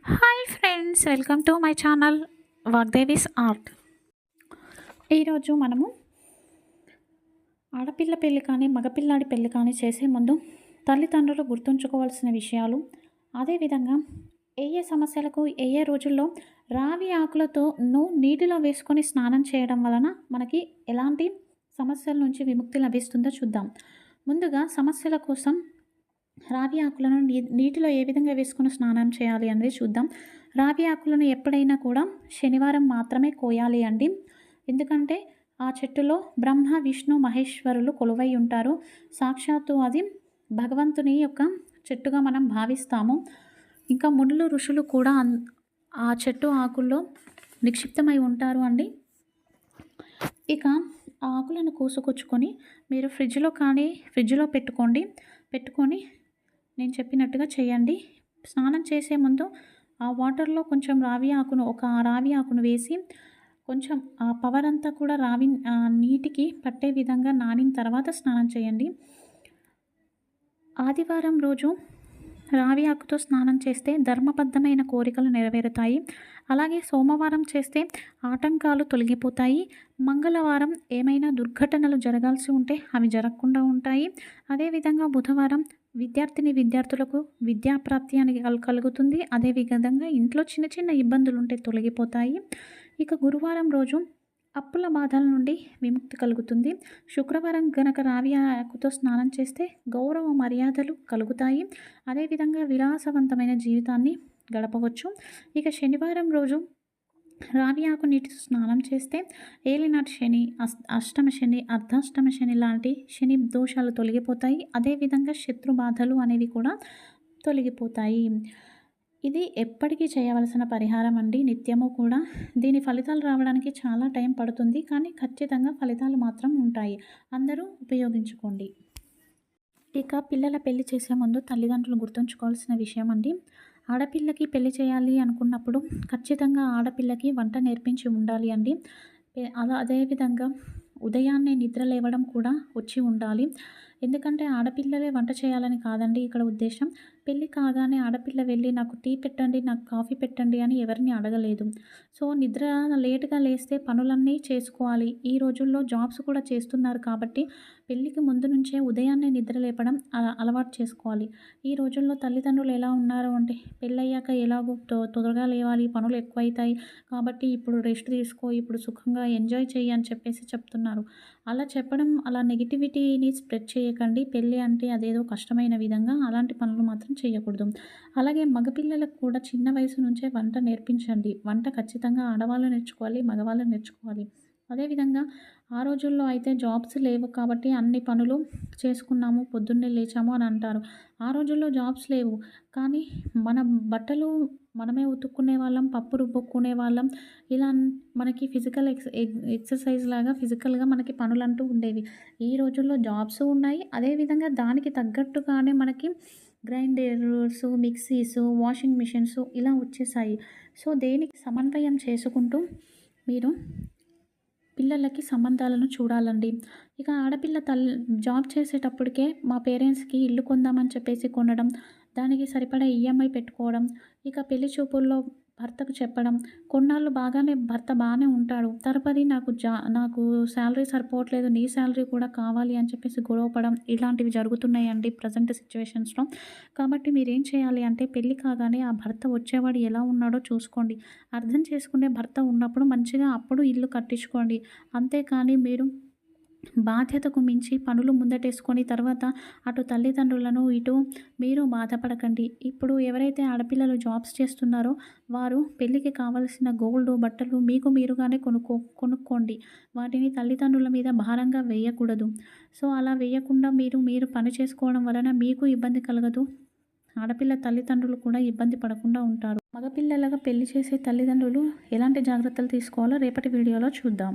Hi friends, welcome to my channel Vagdevi's art. ఈరోజు మనము ఆడపిల్ల పెళ్ళి కానీ మగపిల్లాడి పెళ్ళి కానీ చేసే ముందు తల్లిదండ్రులు గుర్తుంచుకోవాల్సిన విషయాలు, అదేవిధంగా ఏ ఏ సమస్యలకు ఏ ఏ రోజుల్లో రావి ఆకులతో నీటిలో వేసుకొని స్నానం చేయడం వలన మనకి ఎలాంటి సమస్యల నుంచి విముక్తి లభిస్తుందో చూద్దాం. ముందుగా సమస్యల కోసం రావి ఆకులను నీటిలో ఏ విధంగా వేసుకొని స్నానం చేయాలి అనేది చూద్దాం. రావి ఆకులను ఎప్పుడైనా కూడా శనివారం మాత్రమే కోయాలి అండి. ఎందుకంటే ఆ చెట్టులో బ్రహ్మ విష్ణు మహేశ్వరులు కొలువై ఉంటారు. సాక్షాత్తు అది భగవంతుని యొక్క చెట్టుగా మనం భావిస్తాము. ఇంకా మునులు ఋషులు కూడా ఆ చెట్టు ఆకుల్లో నిక్షిప్తమై ఉంటారు అండి. ఇక ఆ ఆకులను కోసుకొచ్చుకొని మీరు ఫ్రిడ్జ్లో పెట్టుకొని నేను చెప్పినట్టుగా చేయండి. స్నానం చేసే ముందు ఆ వాటర్లో కొంచెం రావి ఆకును వేసి కొంచెం ఆ పవర్ అంతా కూడా నీటికి పట్టే విధంగా నానిన తర్వాత స్నానం చేయండి. ఆదివారం రోజు రావి ఆకుతో స్నానం చేస్తే ధర్మబద్ధమైన కోరికలు నెరవేరుతాయి. అలాగే సోమవారం చేస్తే ఆటంకాలు తొలగిపోతాయి. మంగళవారం ఏమైనా దుర్ఘటనలు జరగాల్సి ఉంటే అవి జరగకుండా ఉంటాయి. అదేవిధంగా బుధవారం విద్యార్థులకు విద్యాప్రాప్తి అని కలుగుతుంది. అదేవిధంగా ఇంట్లో చిన్న చిన్న ఇబ్బందులు ఉంటే తొలగిపోతాయి. ఇక గురువారం రోజు అప్పుల బాధల నుండి విముక్తి కలుగుతుంది. శుక్రవారం గనక రావి ఆకుతో స్నానం చేస్తే గౌరవ మర్యాదలు కలుగుతాయి. అదేవిధంగా విలాసవంతమైన జీవితాన్ని గడపవచ్చు. ఇక శనివారం రోజు రావి ఆకు నీటితో స్నానం చేస్తే ఏలినాటి శని, అష్టమ శని, అర్ధాష్టమ శని లాంటి శని దోషాలు తొలగిపోతాయి. అదేవిధంగా శత్రు బాధలు అనేవి కూడా తొలగిపోతాయి. ఇది ఎప్పటికీ చేయవలసిన పరిహారం అండి. నిత్యము కూడా దీని ఫలితాలు రావడానికి చాలా టైం పడుతుంది, కానీ ఖచ్చితంగా ఫలితాలు మాత్రం ఉంటాయి. అందరూ ఉపయోగించుకోండి. ఇక పిల్లల పెళ్లి చేసే ముందు తల్లిదండ్రులు గుర్తుంచుకోవాల్సిన విషయం అండి. ఆడపిల్లకి పెళ్లి చేయాలి అనుకున్నప్పుడు ఖచ్చితంగా ఆడపిల్లకి వంట నేర్పించి ఉండాలి అండి. అదేవిధంగా ఉదయాన్నే నిద్ర లేవడం కూడా వచ్చి ఉండాలి. ఎందుకంటే ఆడపిల్లలే వంట చేయాలని కాదండి ఇక్కడ ఉద్దేశం. పెళ్ళి కాగానే ఆడపిల్ల వెళ్ళి నాకు టీ పెట్టండి, నాకు కాఫీ పెట్టండి అని ఎవరిని అడగలేదు. సో నిద్ర లేటుగా లేస్తే పనులన్నీ చేసుకోవాలి. ఈ రోజుల్లో జాబ్స్ కూడా చేస్తున్నారు కాబట్టి పెళ్ళికి ముందు నుంచే ఉదయాన్నే నిద్ర లేపడం అలవాటు చేసుకోవాలి. ఈ రోజుల్లో తల్లిదండ్రులు ఎలా ఉన్నారు అంటే పెళ్ళయ్యాక ఎలాగో త్వరగా లేవాలి, పనులు ఎక్కువైతాయి కాబట్టి ఇప్పుడు రెస్ట్ తీసుకో, ఇప్పుడు సుఖంగా ఎంజాయ్ చెయ్యి అని చెప్పేసి చెప్తున్నారు. అలా చెప్పడం, అలా నెగిటివిటీని స్ప్రెడ్ చేయకండి. పెళ్ళి అంటే అదేదో కష్టమైన విధంగా అలాంటి పనులు మాత్రం చేయకూడదు. అలాగే మగపిల్లలకు కూడా చిన్న వయసు నుంచే వంట నేర్పించండి. వంట ఖచ్చితంగా ఆడవాళ్ళు నేర్చుకోవాలి, మగవాళ్ళు నేర్చుకోవాలి. అదేవిధంగా ఆ రోజుల్లో అయితే జాబ్స్ లేవు కాబట్టి అన్ని పనులు చేసుకున్నాము, పొద్దున్నే లేచాము అని అంటారు. ఆ రోజుల్లో జాబ్స్ లేవు, కానీ మన బట్టలు మనమే ఉతుక్కునే వాళ్ళం, పప్పు రుబ్బుకునే వాళ్ళం. ఇలా మనకి ఫిజికల్ ఎక్సర్సైజ్ లాగా ఫిజికల్గా మనకి పనులంటూ ఉండేవి. ఈ రోజుల్లో జాబ్స్ ఉన్నాయి, అదేవిధంగా దానికి తగ్గట్టుగానే మనకి గ్రైండర్స్, మిక్సీస్, వాషింగ్ మిషన్స్ ఇలా వచ్చేసాయి. సో దేనికి సమన్వయం చేసుకుంటూ మీరు పిల్లలకి సంబంధాలను చూడాలండి. ఇక ఆడపిల్ల జాబ్ చేసేటప్పటికే మా పేరెంట్స్‌కి ఇల్లు కొందామని చెప్పేసి కొనడం, దానికి సరిపడా ఈఎంఐ పెట్టుకోవడం, ఇక పెళ్లి చూపుల్లో భర్తకు చెప్పడం, కొన్నాళ్ళు భర్త బాగానే ఉంటాడు. తరుపరి నాకు శాలరీ సరిపోవట్లేదు, నీ శాలరీ కూడా కావాలి అని చెప్పేసి గొడవపడడం ఇలాంటివి జరుగుతున్నాయండి ప్రజెంట్ సిట్యుయేషన్స్‌లో. కాబట్టి మీరేం చేయాలి అంటే పెళ్లి కాగానే ఆ భర్త వచ్చేవాడు ఎలా ఉన్నాడో చూసుకోండి. అర్థం చేసుకునే భర్త ఉన్నప్పుడు మంచిగా అప్పుడు ఇల్లు కట్టించుకోండి. అంతేకానీ మీరు బాధ్యతకు మించి పనులు ముందటేసుకొని తర్వాత అటు తల్లిదండ్రులను ఇటు మీరు బాధపడకండి. ఇప్పుడు ఎవరైతే ఆడపిల్లలు జాబ్స్ చేస్తున్నారో వారు పెళ్ళికి కావాల్సిన గోల్డ్, బట్టలు మీకు మీరుగానే కొనుక్కోండి. వాటిని తల్లిదండ్రుల మీద భారంగా వేయకూడదు. సో అలా వేయకుండా మీరు పని చేసుకోవడం వలన మీకు ఇబ్బంది కలగదు, ఆడపిల్ల తల్లిదండ్రులు కూడా ఇబ్బంది పడకుండా ఉంటారు. మగపిల్లలుగా పెళ్లి చేసే తల్లిదండ్రులు ఎలాంటి జాగ్రత్తలు తీసుకోవాలో రేపటి వీడియోలో చూద్దాం.